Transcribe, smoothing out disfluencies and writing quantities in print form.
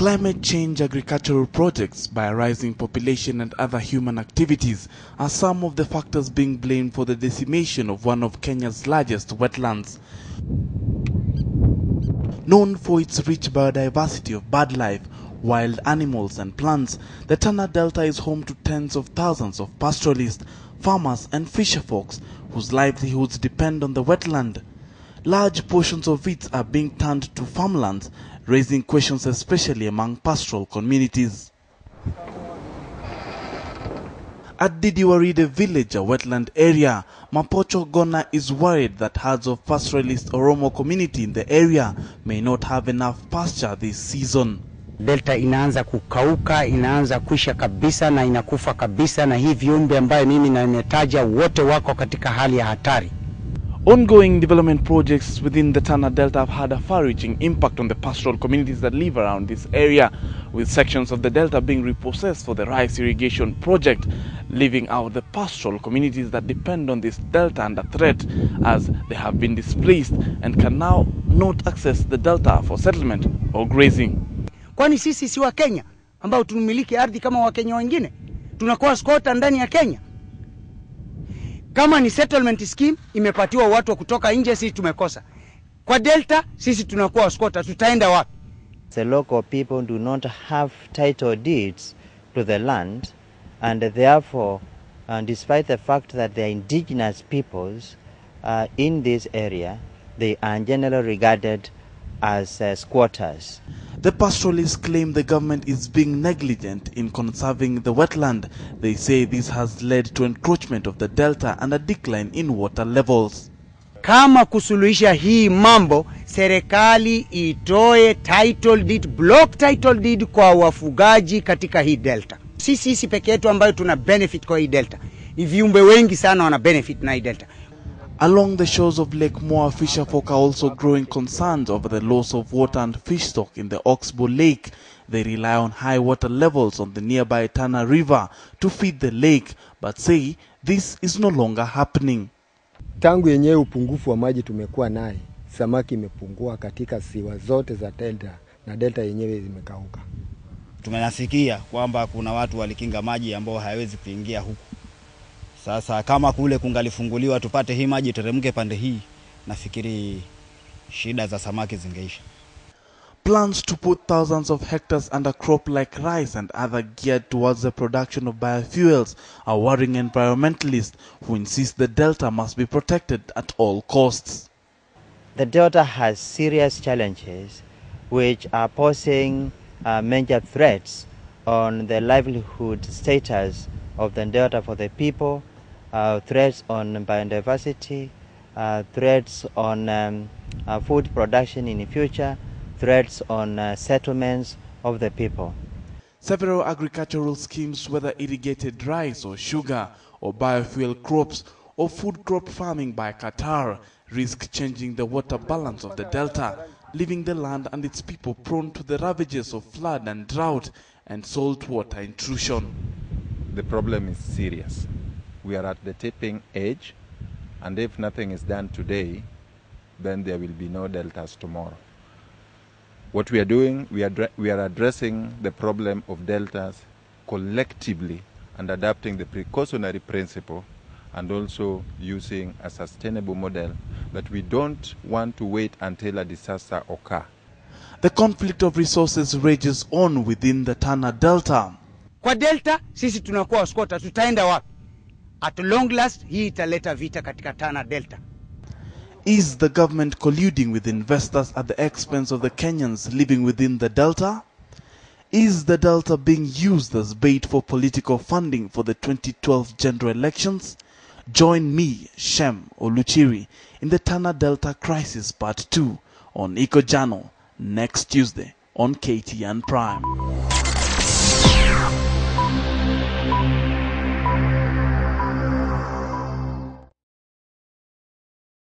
Climate change, agricultural projects, by a rising population and other human activities are some of the factors being blamed for the decimation of one of Kenya's largest wetlands. Known for its rich biodiversity of birdlife, wild animals and plants, the Tana Delta is home to tens of thousands of pastoralists, farmers and fisherfolks whose livelihoods depend on the wetland. Large portions of it are being turned to farmlands, raising questions especially among pastoral communities. At Didiwaride village, a wetland area, Mapocho Gona is worried that herds of pastoralist Oromo community in the area may not have enough pasture this season. Delta inaanza kukauka, inaanza kuisha kabisa na inakufa kabisa, na hii viumbe ambaye mimi nimetaja wote wako katika hali ya hatari. Ongoing development projects within the Tana Delta have had a far-reaching impact on the pastoral communities that live around this area, with sections of the delta being repossessed for the rice irrigation project, leaving out the pastoral communities that depend on this delta under threat, as they have been displaced and can now not access the delta for settlement or grazing. Kwani sisi si wa Kenya ambao tunamiliki ardhi kama wa Kenya wengine? Tunakuwa squatter ndani ya Kenya. Kama ni settlement scheme imepatiwa watu wa kutoka nje, sisi tumekosa. Kwa delta sisi tunakuwa squatter, tutaenda wapi? The local people do not have title deeds to the land, and therefore, despite the fact that they are indigenous peoples in this area, they are generally regarded as squatters. The pastoralists claim the government is being negligent in conserving the wetland. They say this has led to encroachment of the delta and a decline in water levels. Kama kusuluhisha hii mambo, serikali itoe title deed, block title deed kwa wafugaji katika hii delta. Sisi peke yetu ambayo tuna benefit kwa hii delta. Viumbe wengi sana wana benefit na hii delta. Along the shores of Lake Moa, fisherfolk are also growing concerns over the loss of water and fish stock in the Oxbow Lake. They rely on high water levels on the nearby Tana River to feed the lake, but say this is no longer happening. Tangu yenyewe upungufu wa maji tumekuwa naye, samaki imepungua katika siwa zote za delta na delta yenyewe zimekauka. Tumenasikia kwamba kuna watu walikinga maji ambao hayawezi kuingia huku. Sasa kama kule kungalifunguliwa tupate hii maji teremke pande hii, nafikiri shida za samaki zingeisha. Plans to put thousands of hectares under crop like rice and other geared towards the production of biofuels are worrying environmentalists who insist the delta must be protected at all costs. The delta has serious challenges which are posing major threats on the livelihood status of the delta for the people, threats on biodiversity, threats on food production in the future, threats on settlements of the people. Several agricultural schemes, whether irrigated rice or sugar or biofuel crops or food crop farming by Qatar, risk changing the water balance of the delta, leaving the land and its people prone to the ravages of flood and drought and saltwater intrusion. The problem is serious. We are at the tipping edge, and if nothing is done today, then there will be no deltas tomorrow. What we are doing, we are addressing the problem of deltas collectively and adapting the precautionary principle and also using a sustainable model that we don't want to wait until a disaster occurs. The conflict of resources rages on within the Tana Delta. Kwa delta sisi tunakuwa squatter, tutaenda wapi? At long last hii italeta vita katika Tana Delta. Is the government colluding with investors at the expense of the Kenyans living within the delta? Is the delta being used as bait for political funding for the 2012 general elections? Join me, Shem Oluchiri, in the Tana Delta Crisis Part 2 on Eco Journal next Tuesday on KTN Prime.